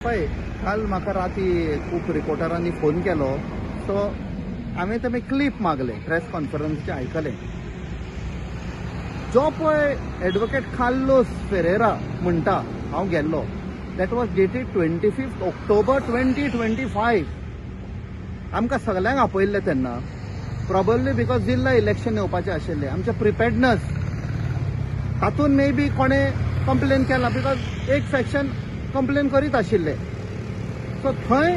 पळय काल म्हाका राती खूब रिपोर्टरांनी फोन केलो सो हांवें तें क्लिप मागले प्रेस कॉन्फरन्सचे आयकलें. जो पळय एडवोकेट कार्लोस फेरेरा म्हणटा हांव गेल्लो दॅट वॉज डेटेड 25 ऑक्टोबर 2025. आमकां सगल्यांक आपयल्ले तेन्ना प्रॉबब्ली बिकॉज जिल्ला इलेक्शन येवपाचें आशिल्लें. आमचें प्रिपेर्डनेस तातूंत मे बी कोणें कंप्लेन केला बिकॉज एक सेक्शन कंप्लेन करीत आशिल्ले. सो थंय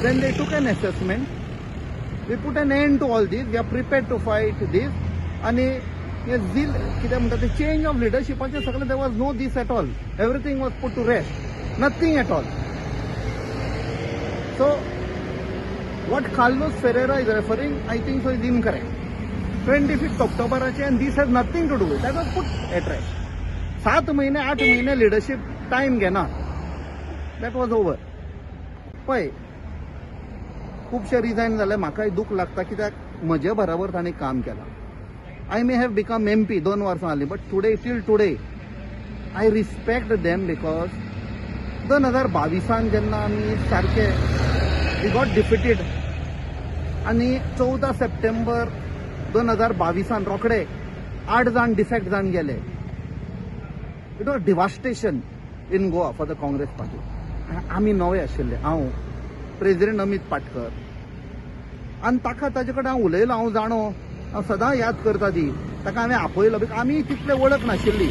when they took an assessment we put an end to all this. We are prepared to fight this. आनी हे झील कितें म्हणटा ते चेंज ऑफ लिडरशिपाचें सगळें there was no this at all. Everything was put to rest. Nothing at all. So what Carlos Ferreira is referring, I think so is incorrect. 25th ऑक्टोबराचे and this has nothing to do with that was put at rest. 7 महिने 8 महिने leadership time घेना. That was over. पळय खुबशे resign जाले. म्हाकाय दूख लागता कित्याक म्हजे बरोबर ताणें काम केलां. I may have become MP 2 वर्सां जालीं but today till today I respect them because 2022 जेन्ना आमी सारके वी गॉट डिफिटेड आणि 14 सप्टेंबर 2022 रोखडे 8 जाण डिफेक्ट जावन गेले. It was devastation in Goa for the Congress party. आमी नवे आशिल्ले. हांव प्रेसिडेंट अमित पाटकर आनी ताजे कडेन हांव उलयलो. हांव जाणो हांव सदां याद करता ती. ताका हांवें आपयलो बिकॉज आमी तितले वळख नाशिल्ली.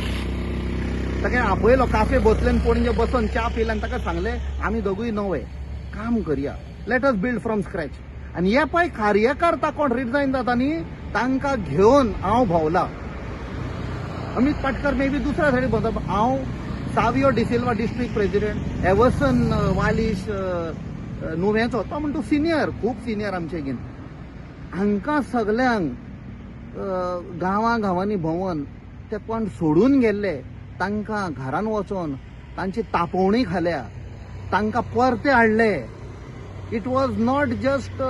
ताका आपयलो काफे बसलेन पणजे बसून च्या पिले आनी ताका सांगलें आमी दोगूय नवे काम करया. Let us build from scratch. आणि हे पळय कार्यकर्ता कोण रिजायन जाता न्ही तांकां घेवन हांव भोंवला. अमित पाटकर मे बी दुसऱ्या सायडीन भोंवता. हांव सावियो डिसिल्वा डिस्ट्रिक्ट प्रेसिडेंट एवर्सन वालिश नुवेंचो तो म्हणटा सिनियर खूब सिनियर आमचे घेन. हांकां सगल्यांक गांवांनी भोंवन ते कोण सोडून गेल्ले तांकां घरान वचोन तांची तापोवणी खाल्या. तांकां परते हाडले. It was not just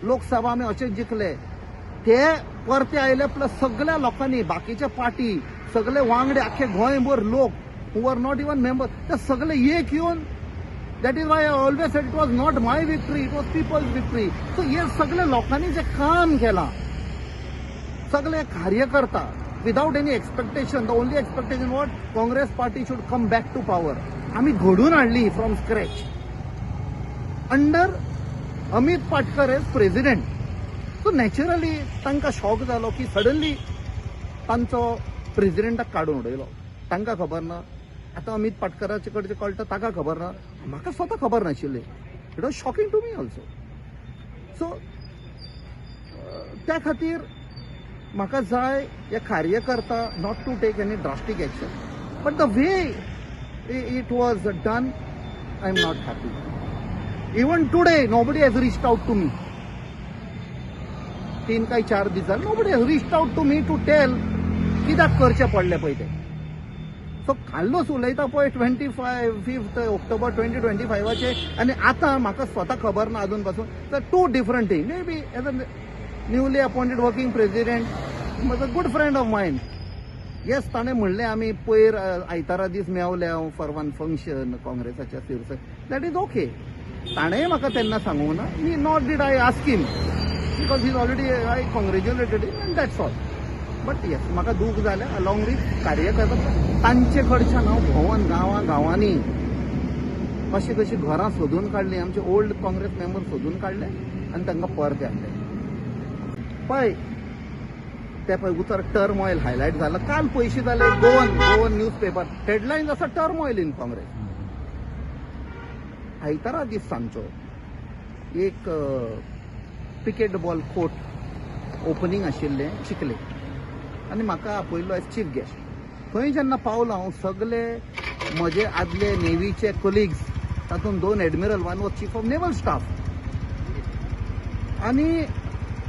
Lok Sabha आमी अशेंच जिखले. ते परते आयले प्लस सगळ्या लोकांनी बाकीचे पार्टी सगळे वांगडे आख्खे गोंयभर लोक who are not even member ते सगळे एक येवन that is why I always said it was not my victory it was people's victory. So हे सगळे लोकांनी जे काम केलां सगळे कार्यकर्ता without any expectation. The only expectation what Congress party should come back to power. आमी घडून हाडली from scratch under Amit Patkar as president. So naturally तांकां शॉक जालो की सडनली तांचो प्रेसिडेंटाक काडून उडयलो. तांकां खबर ना. आतां अमित पाटकराचे कडचे कळटा ताका खबर ना. म्हाका स्वता खबर नाशिल्लें. It was shocking to me also. So त्या खातीर म्हाका जाय हे कार्यकर्ता not to take any drastic action but the way it was done I am not happy. Even today, nobody has reached out to me. 3 काय 4 दीस जाले nobody has reached out to me to tell कित्याक करचे पडले पळय ते. So Carlos उलयता पळय 25 October 2025चे आनी आतां म्हाका स्वता खबर ना अजून पासून तर 2 different thing. Maybe as a newly appointed working president was a good friend of mine. Yes ताणें म्हणलें आमी पयर आयतारा दीस मेवले हांव फॉर वन फंक्शन काँग्रेसाच्या शिरसय. That is okay. ताणेंय म्हाका तेन्ना सांगूंक ना. Me not did I ask him because is already I congratulated him and that's all. But yes म्हाका दूख जालें अलॉंग वीथ कार्यकर्ता तांचे कडच्यान हांव भोंवन गांवांनी कशी घरां सोदून काडलीं. आमचे ओल्ड काँग्रेस मेंबर सोदून काडले आनी तांकां परते हाडले. पळय ते पळय उतर टर्मॉयल हायलायट जालो. काल पयशे जाले गोवन न्यूज पेपर हेडलायन्स आसा टर्मॉयल इन काँग्रेस. आयतारा दीस सांजचो एक पिकेट बॉल कोर्ट ओपनिंग आशिल्लें चिखले आनी म्हाका आपयल्लो एज चीफ गेस्ट. थंय जेन्ना पावलो हांव सगळे म्हजे आदले नेव्हीचे कोलिग्स तातूंत 2 admiral one was chief of naval staff आनी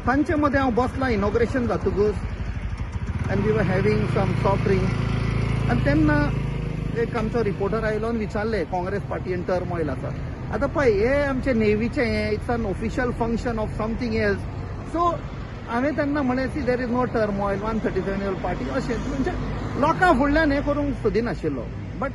तांचे मदें हांव बसलां इनॉग्रेशन जातकूच and we were having some soft drink आनी तेन्ना एक आमचो रिपोर्टर आयलो आनी विचारलें काँग्रेस पार्टीन टर्मॉयल आसा. आतां पळय हे आमचे नेव्हीचे हें it's an official function of something else. So हांवें तेन्ना म्हणलें see there is no turmoil 137 year party अशें म्हणजे लोकां फुडल्यान हें करूंक सोदिनाशिल्लो. But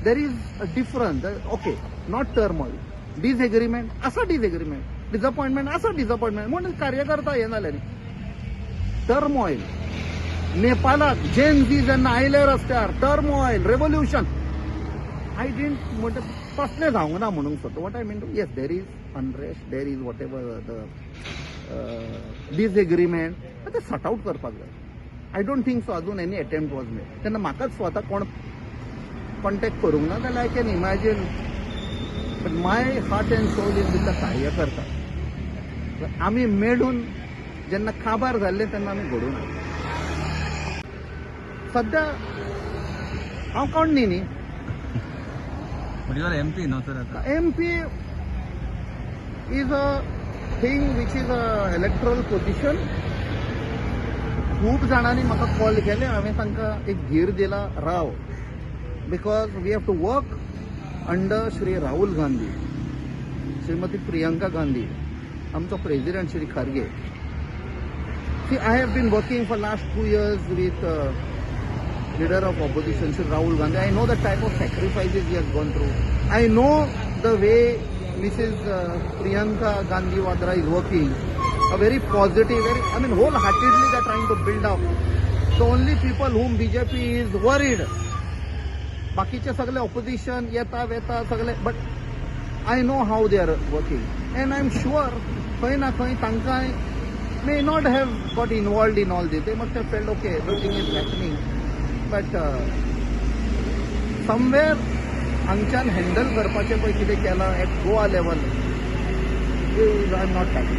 there is a difference. Okay, not turmoil, disagreement असं डिसएग्रीमेंट, डिसअपॉइंटमेंट असं डिसअपॉइंटमेंट म्हणून कार्यकर्ता हे जाले न्ही. टर्मॉइल नेपाळात जेन झी जेन्ना आयले रस्त्यार, टर्मॉइल, रेव्होल्युशन, आय डिडंट म्हणजे तसलें जावंक ना म्हणूंक सोदता. What I mean to, yes there is unrest, there is whatever the disagreement, ते सॉर्ट आउट करपाक जाय. आय डोंट थिंक सो अजून एनी अटेम्प्ट वॉज मेड. तेन्ना म्हाकाच स्वता कोण कॉन्टॅक्ट करूंक ना जाल्यार I can imagine, but my heart and soul is with the कार्यकर्ता. आमी मेळून जेन्ना काबार जाल्ले तेन्ना आमी घडोवन हाडले. सध्या हांव कोण न्ही MP नो सर आता MP is a thing which is a electoral position. खूप जाणांनी म्हाका कॉल केले, हांवें तांकां एक धीर दिला, राव, because we have to work under Shri Rahul Gandhi, Shrimati Priyanka Gandhi, आमचो president Shri Kharge. See, I have been working for last 2 years with leader of opposition, Shri Rahul Gandhi. I know the type of sacrifices he has gone through. I know the way Mrs. Priyanka Gandhi Vadra is working. A very positive, wholeheartedly they are trying to build up. The only people whom BJP is worried, बाकीचे सगळे opposition येता वेता सगळे, but I know how they are working. And I'm sure खंय ना खंय तांकां may not have got involved in all this. They must have felt, okay, everything is happening. But somewhere हांगच्यान हँडल करपाचें पळय कितें केलां at Goa level, I am not happy.